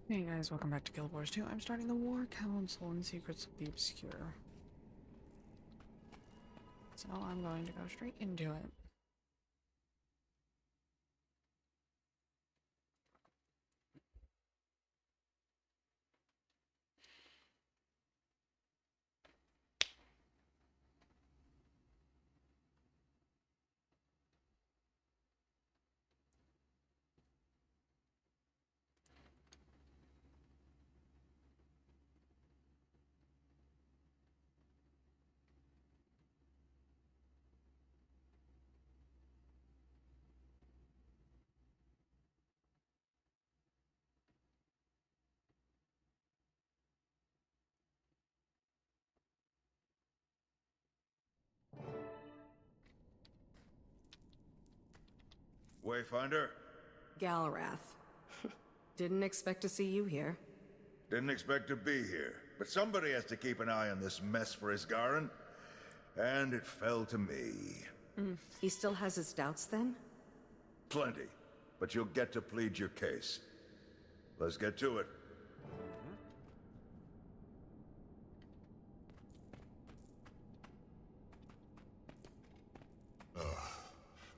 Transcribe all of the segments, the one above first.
Hey guys, welcome back to Guild Wars 2. I'm starting the War Council and Secrets of the Obscure. So I'm going to go straight into it. Wayfinder? Galrath. Didn't expect to see you here. Didn't expect to be here, but somebody has to keep an eye on this mess for Isgarin, and it fell to me. He still has his doubts then? Plenty, but you'll get to plead your case. Let's get to it.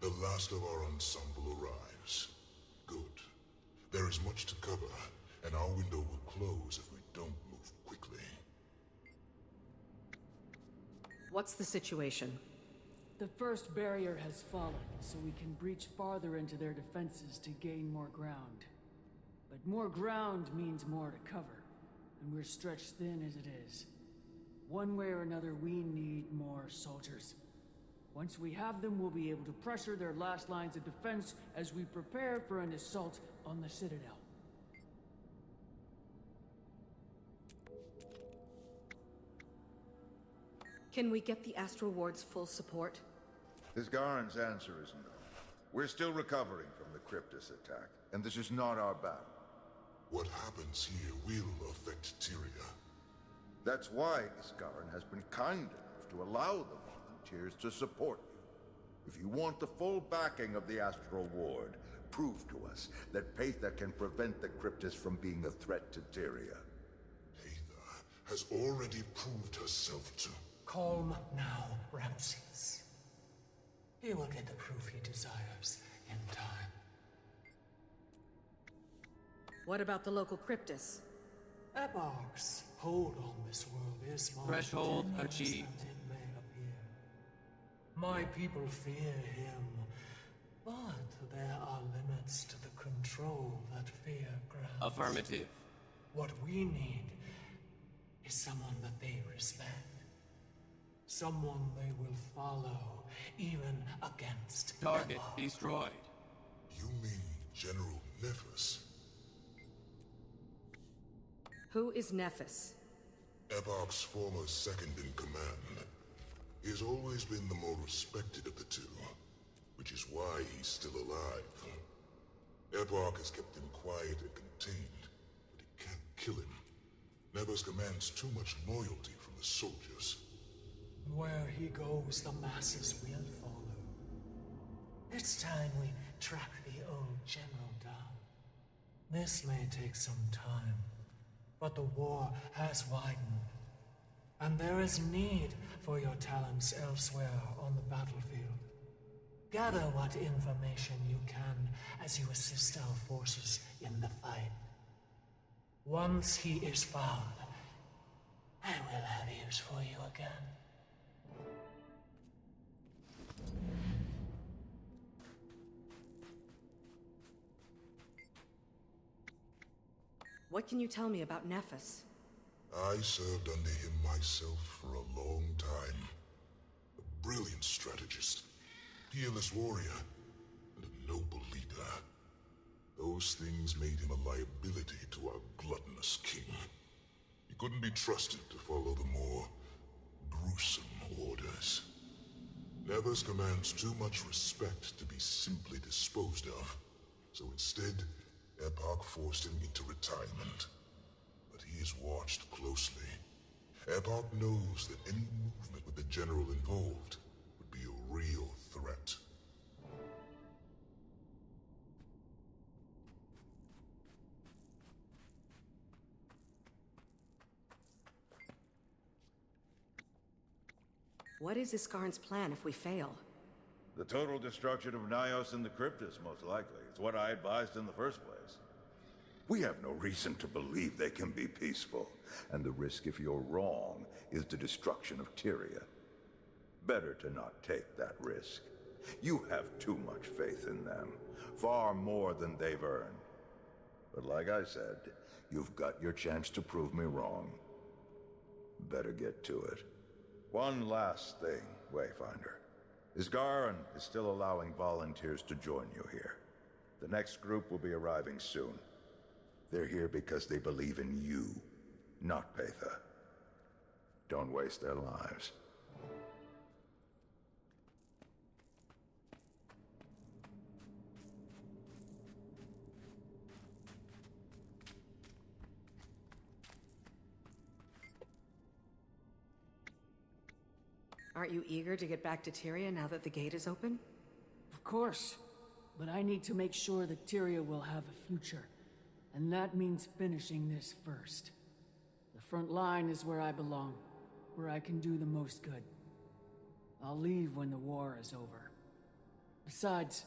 The last of our ensemble arrives. Good. There is much to cover, and our window will close if we don't move quickly. What's the situation? The first barrier has fallen, so we can breach farther into their defenses to gain more ground. But more ground means more to cover, and we're stretched thin as it is. One way or another, we need more soldiers. Once we have them, we'll be able to pressure their last lines of defense as we prepare for an assault on the Citadel. Can we get the Astral Ward's full support? Isgarin's answer is no. We're still recovering from the Cryptus attack, and this is not our battle. What happens here will affect Tyria. That's why Isgarin has been kind enough to allow the volunteers to support you. If you want the full backing of the Astral Ward, prove to us that Paitha can prevent the Cryptus from being a threat to Tyria. Paitha has already proved herself to... Calm now, Ramses. He will get the proof he desires in time. What about the local Cryptus? Epoch's hold on this world is more Threshold tenuous achieved. than it may appear. My people fear him, but there are limits to the control that fear grants. Affirmative. What we need is someone that they respect. Someone they will follow, even against Target Epoch. destroyed. You mean General Nephis? Who is Nephis? Epoch's former second-in-command. He has always been the more respected of the two, which is why he's still alive. Epoch has kept him quiet and contained, but he can't kill him. Nephis commands too much loyalty from the soldiers. Where he goes, the masses will follow. It's time we track the old general down. This may take some time, but the war has widened, and there is need for your talents elsewhere on the battlefield. Gather what information you can as you assist our forces in the fight. Once he is found, I will have use for you again. What can you tell me about Nephis? I served under him myself for a long time. A brilliant strategist, fearless warrior, and a noble leader. Those things made him a liability to our gluttonous king. He couldn't be trusted to follow the more gruesome orders. Nephis commands too much respect to be simply disposed of. So instead, Epoch forced him into retirement. But he is watched closely. Epoch knows that any movement with the general involved would be a real threat. What is Iskarin's plan if we fail? The total destruction of Nyos and the Cryptus, most likely. It's what I advised in the first place. We have no reason to believe they can be peaceful, and the risk, if you're wrong, is the destruction of Tyria. Better to not take that risk. You have too much faith in them, far more than they've earned. But like I said, you've got your chance to prove me wrong. Better get to it. One last thing, Wayfinder. Isgarin is still allowing volunteers to join you here. The next group will be arriving soon. They're here because they believe in you, not Patha. Don't waste their lives. Aren't you eager to get back to Tyria now that the gate is open? Of course. But I need to make sure that Tyria will have a future. And that means finishing this first. The front line is where I belong, where I can do the most good. I'll leave when the war is over. Besides,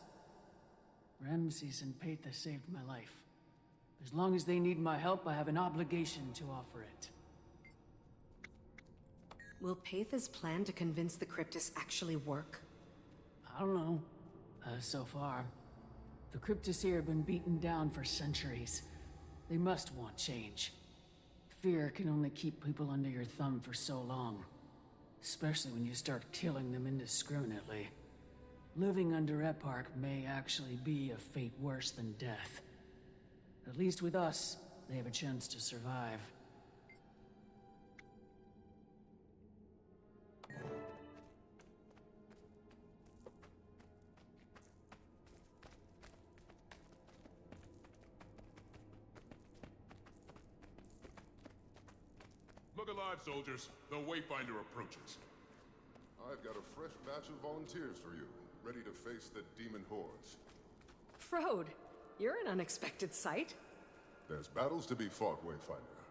Ramses and Patha saved my life. As long as they need my help, I have an obligation to offer it. Will Patha's plan to convince the Cryptus actually work? I don't know. So far. The Cryptus here have been beaten down for centuries. They must want change. Fear can only keep people under your thumb for so long. Especially when you start killing them indiscriminately. Living under Eparch may actually be a fate worse than death. At least with us, they have a chance to survive. Look alive, soldiers. The Wayfinder approaches. I've got a fresh batch of volunteers for you, ready to face the demon hordes. Frode, you're an unexpected sight. There's battles to be fought, Wayfinder.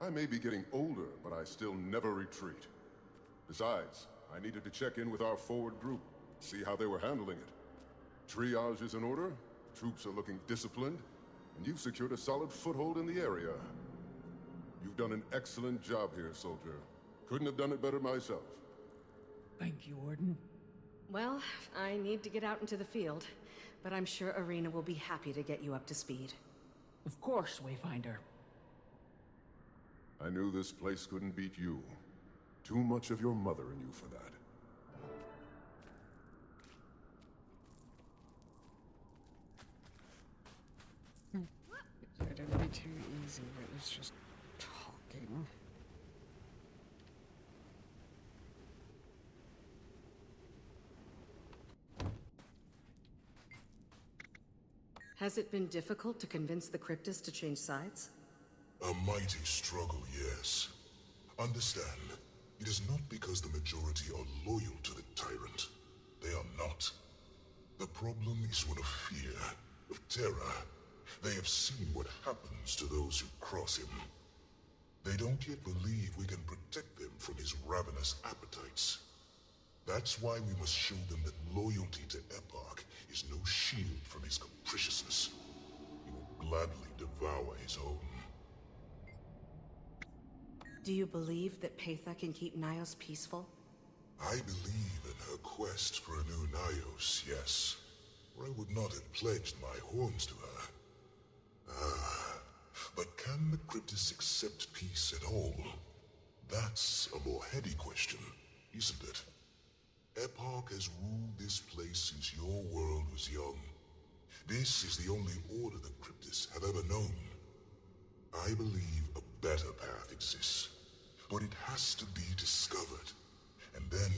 I may be getting older, but I still never retreat. Besides, I needed to check in with our forward group, see how they were handling it. Triage is in order, troops are looking disciplined, and you've secured a solid foothold in the area. You've done an excellent job here, soldier. Couldn't have done it better myself. Thank you, Warden. Well, I need to get out into the field, but I'm sure Irina will be happy to get you up to speed. Of course, Wayfinder. I knew this place couldn't beat you. Too much of your mother in you for that. It'd be too easy, but it's just talking. Has it been difficult to convince the Cryptus to change sides? A mighty struggle, yes. Understand, it is not because the majority are loyal to the tyrant. They are not. The problem is one of fear, of terror. They have seen what happens to those who cross him. They don't yet believe we can protect them from his ravenous appetites. That's why we must show them that loyalty to Eparch is no shield from his capriciousness. He will gladly devour his own. Do you believe that Patha can keep Nyos peaceful? I believe in her quest for a new Nyos, yes. Or I would not have pledged my horns to her. But can the Cryptus accept peace at all? That's a more heady question, isn't it? Eparch has ruled this place since your world was young. This is the only order the Cryptus have ever known. I believe a better path exists, but it has to be discovered. And then,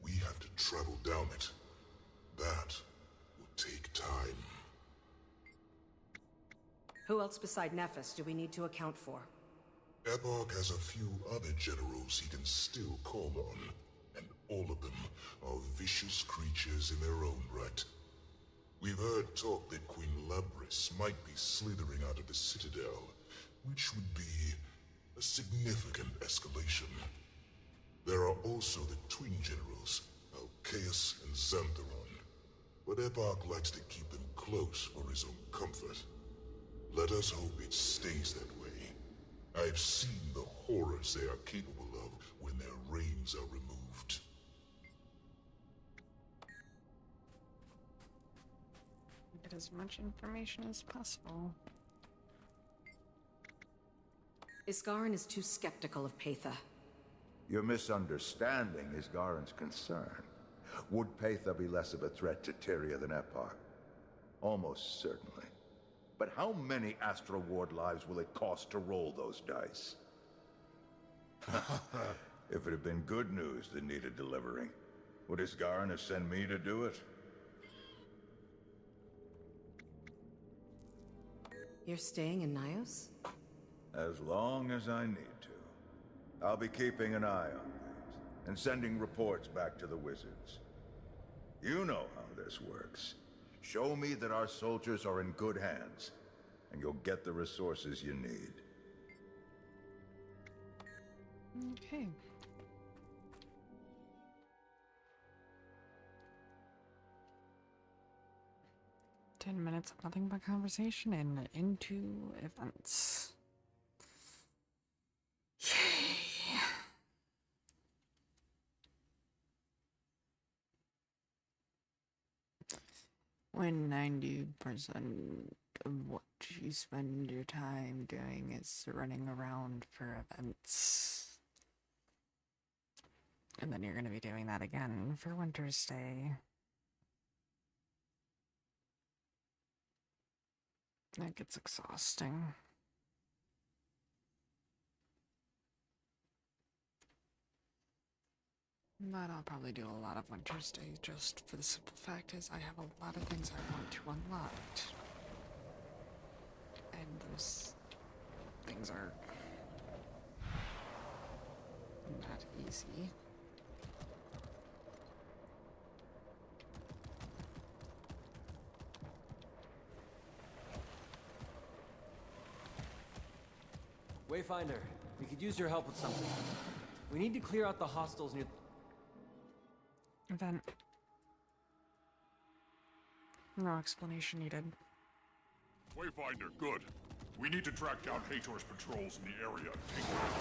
we have to travel down it. That will take time. Who else beside Nephis do we need to account for? Eparch has a few other generals he can still call on, and all of them are vicious creatures in their own right. We've heard talk that Queen Labrys might be slithering out of the Citadel, which would be a significant escalation. There are also the twin generals, Alcaeus and Xantheron. But Epoch likes to keep them close for his own comfort. Let us hope it stays that way. I've seen the horrors they are capable of when their reins are removed. Get as much information as possible. Isgarin is too skeptical of Paitha. You're misunderstanding Isgarin's concern. Would Paitha be less of a threat to Tyria than Epoch? Almost certainly. But how many Astral Ward lives will it cost to roll those dice? If it had been good news that needed delivering, would Isgarin have sent me to do it? You're staying in Nyos? As long as I need to. I'll be keeping an eye on things, and sending reports back to the Wizards. You know how this works. Show me that our soldiers are in good hands, and you'll get the resources you need. Okay. Ten minutes of nothing but conversation and into events. Yay! When 90% of what you spend your time doing is running around for events. And then you're going to be doing that again for Winter's Day. That gets exhausting. But I'll probably do a lot of Winter's Day just for the simple fact is I have a lot of things I want to unlock. And those things are not easy. Wayfinder, we could use your help with something. We need to clear out the hostiles near... Event. No explanation needed. Wayfinder, good. We need to track down Hator's patrols in the area and take them out.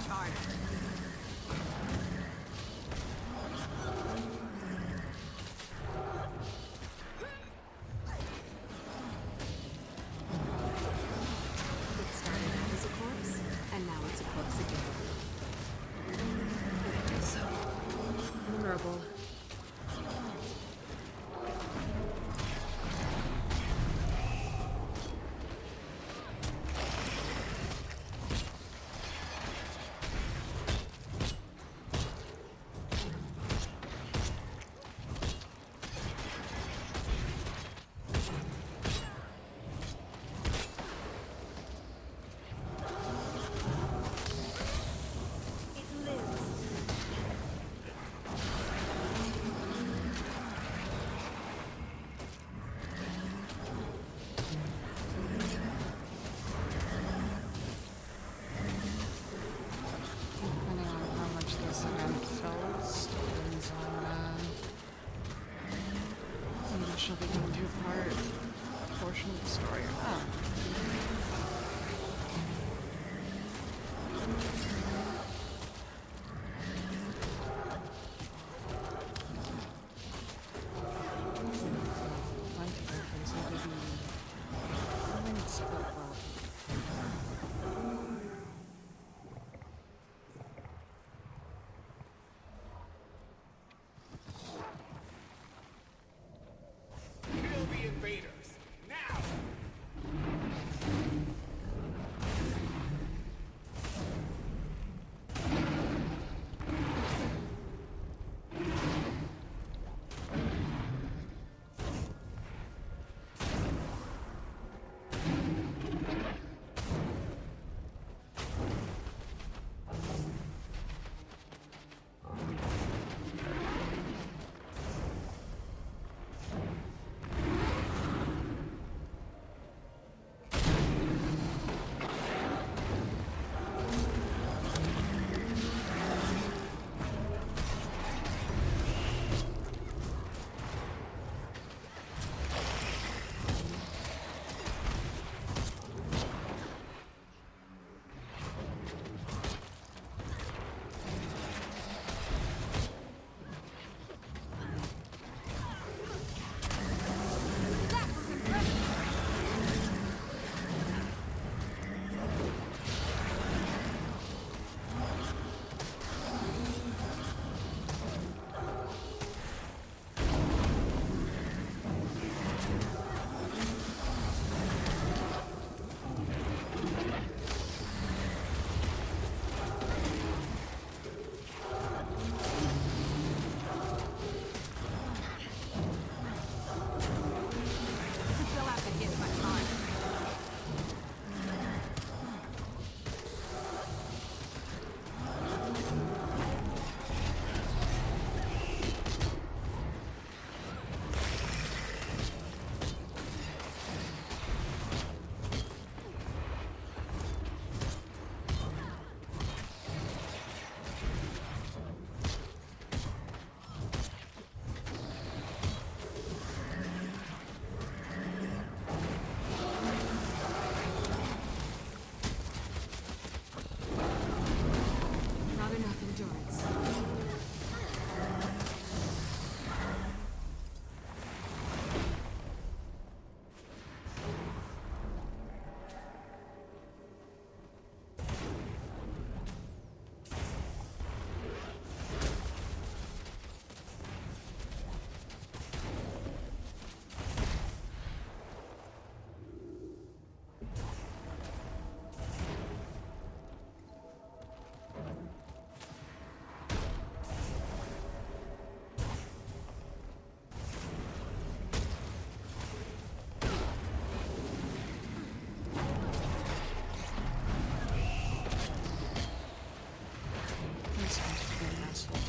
hard. It started out as a corpse, and now it's a corpse again. It is so vulnerable. Depending on how much this event fills, depends on whether she'll be doing two-part portion of the story or not. Plenty of things seem to be split well. Kill the invaders! Now!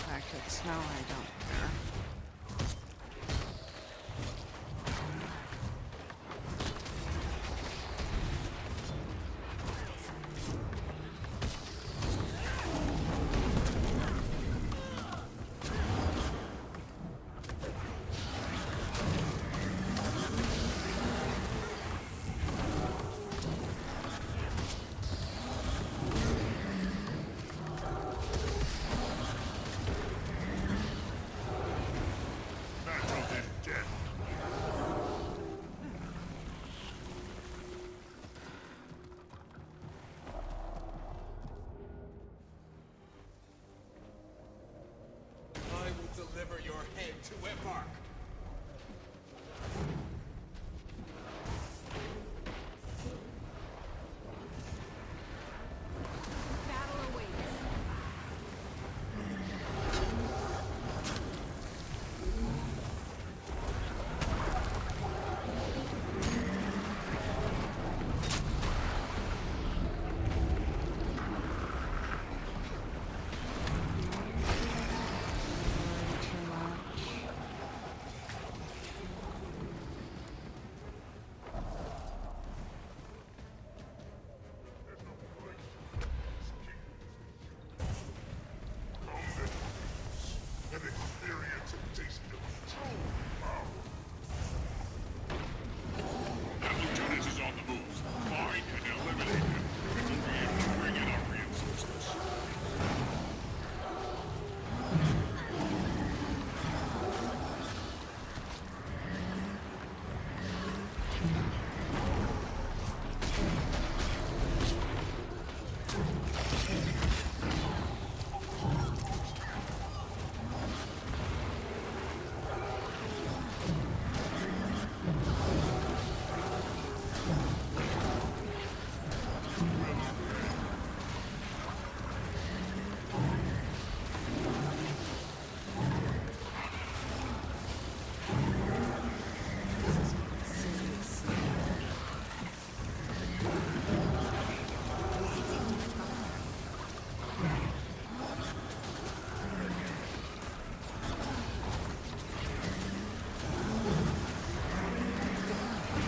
tactics. No, I don't care. to embark. Battle awaits. And experience a taste of true power. That lieutenant is on the move. Find and eliminate him. We will be able to bring in our reinforcements.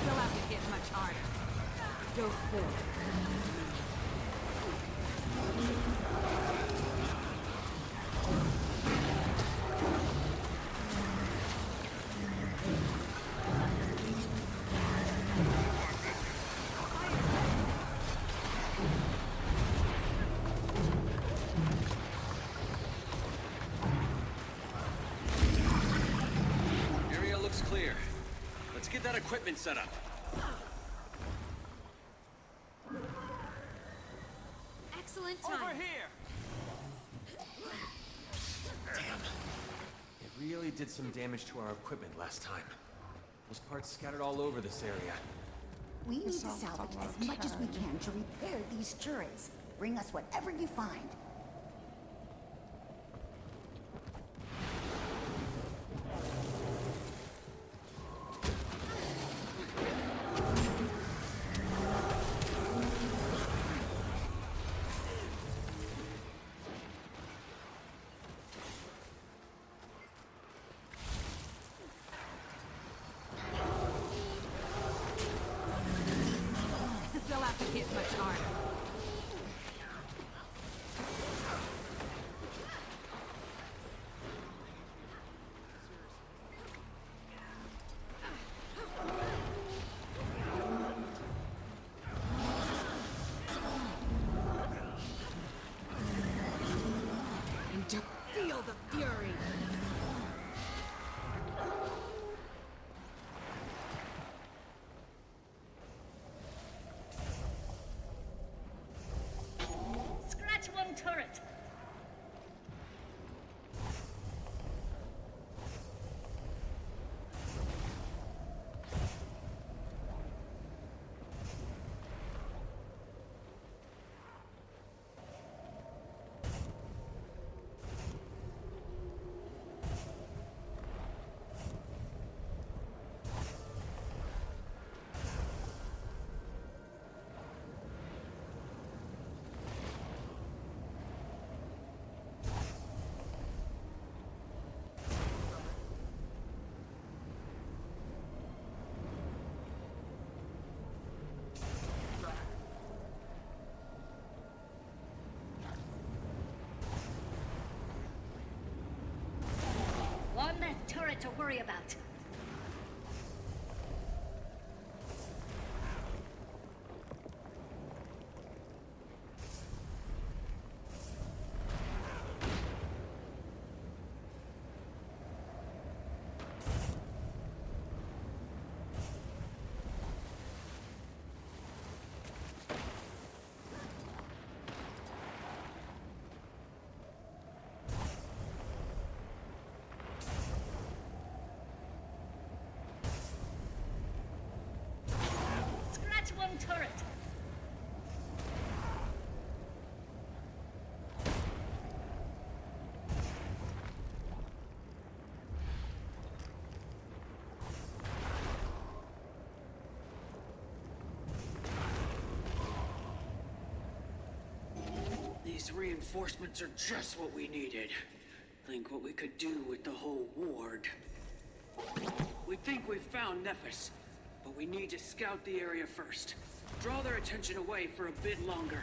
Still have to hit much harder. Go forward. Area looks clear. Let's get that equipment set up. Excellent time. It really did some damage to our equipment last time. Those parts scattered all over this area. We need to sounds salvage a lot as much as we terrible. can to repair these turrets. Bring us whatever you find. Still have to hit much harder. And to feel the fury. Scratch one turret. One less turret to worry about. These reinforcements are just what we needed. Think what we could do with the whole ward. We think we've found Nephis, but we need to scout the area first. Draw their attention away for a bit longer.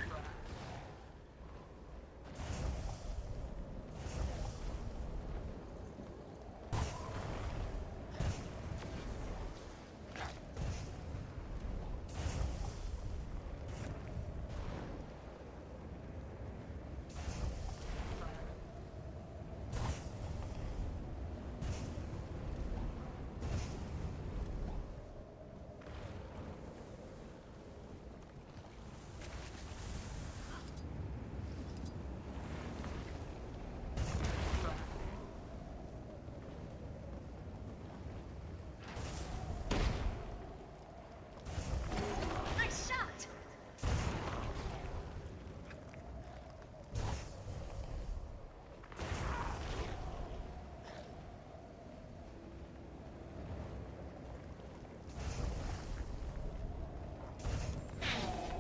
Nice shot!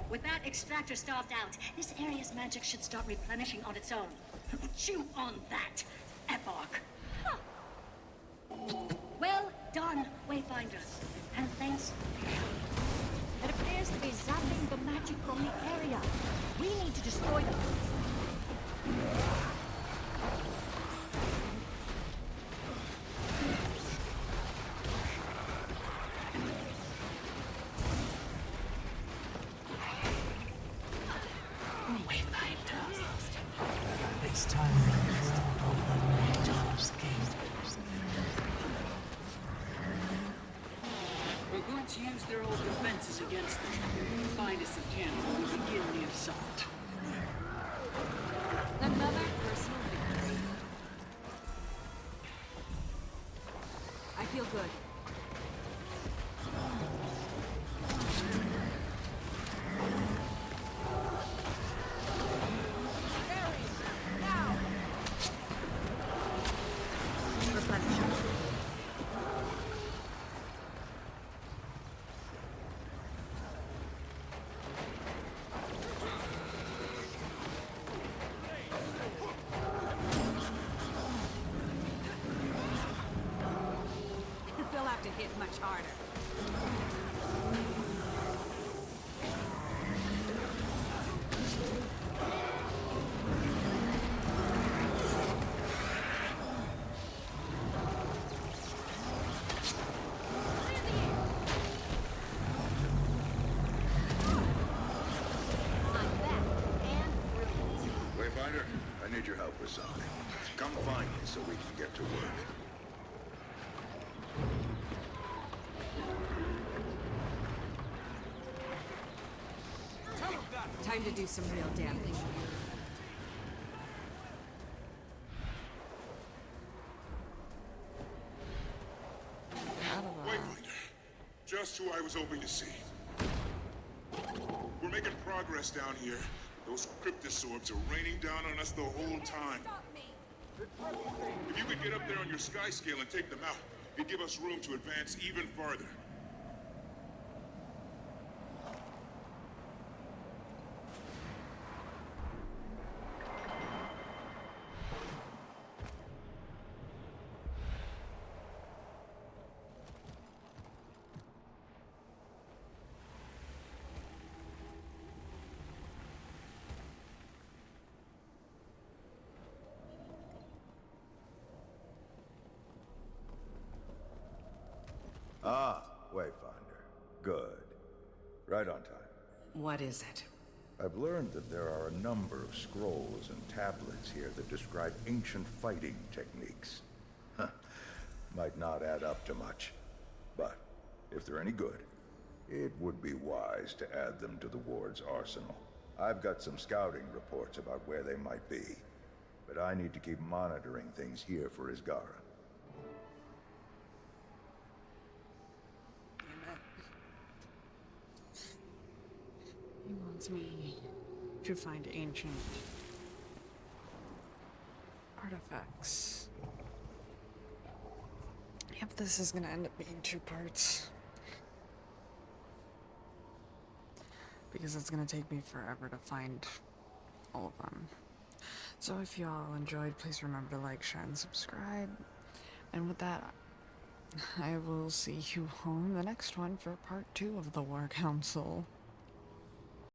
With that extractor starved out, this area's magic should start replenishing on its own. Chew on that, Epoch. Huh. Well done, Wayfinder. And thanks. It appears to be zapping the magic from the area. We need to destroy them. It's time to open Dark's Gate. We're going to use their old defenses against them. Find us a cannon when we begin the assault. Another personal victory. I feel good. They'll have to hit much harder. Wayfinder, I need your help with something. Come find me so we can get to work. Time to do some real damage. Wayfinder, just who I was hoping to see. We're making progress down here. Those cryptosorbs are raining down on us the whole time. If you could get up there on your sky scale and take them out, it'd give us room to advance even farther. Ah, Wayfinder. Good. Right on time. What is it? I've learned that there are a number of scrolls and tablets here that describe ancient fighting techniques. Huh. Might not add up to much. But if they're any good, it would be wise to add them to the ward's arsenal. I've got some scouting reports about where they might be, but I need to keep monitoring things here for Isgara. He wants me to find ancient artifacts. Yep, this is gonna end up being 2 parts. Because it's gonna take me forever to find all of them. So if you all enjoyed, please remember to like, share, and subscribe. And with that, I will see you all in the next one for part 2 of the War Council.